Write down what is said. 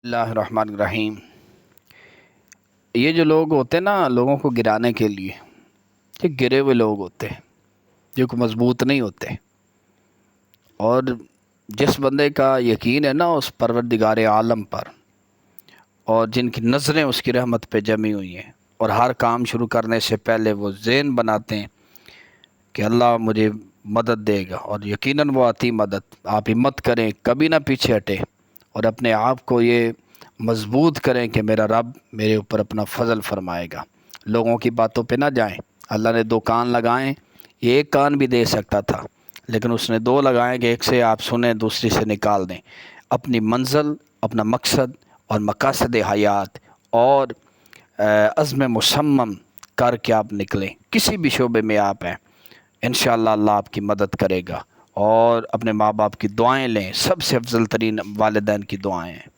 اللہ الرحمن الرحیم۔ یہ جو لوگ ہوتے ہیں نا لوگوں کو گرانے کے لیے، یہ گرے ہوئے لوگ ہوتے ہیں جو کہ مضبوط نہیں ہوتے، اور جس بندے کا یقین ہے نا اس پروردگار عالم پر، اور جن کی نظریں اس کی رحمت پہ جمی ہوئی ہیں، اور ہر کام شروع کرنے سے پہلے وہ ذہن بناتے ہیں کہ اللہ مجھے مدد دے گا، اور یقیناً وہ آتی مدد۔ آپ ہمت کریں، کبھی نہ پیچھے ہٹیں، اور اپنے آپ کو یہ مضبوط کریں کہ میرا رب میرے اوپر اپنا فضل فرمائے گا۔ لوگوں کی باتوں پہ نہ جائیں۔ اللہ نے 2 کان لگائیں، یہ 1 کان بھی دے سکتا تھا، لیکن اس نے 2 لگائیں کہ ایک سے آپ سنیں، دوسری سے نکال دیں۔ اپنی منزل، اپنا مقصد اور مقاصد حیات اور عزم مصمم کر کے آپ نکلیں، کسی بھی شعبے میں آپ ہیں، انشاءاللہ اللہ آپ کی مدد کرے گا۔ اور اپنے ماں باپ کی دعائیں لیں، سب سے افضل ترین والدین کی دعائیں ہیں۔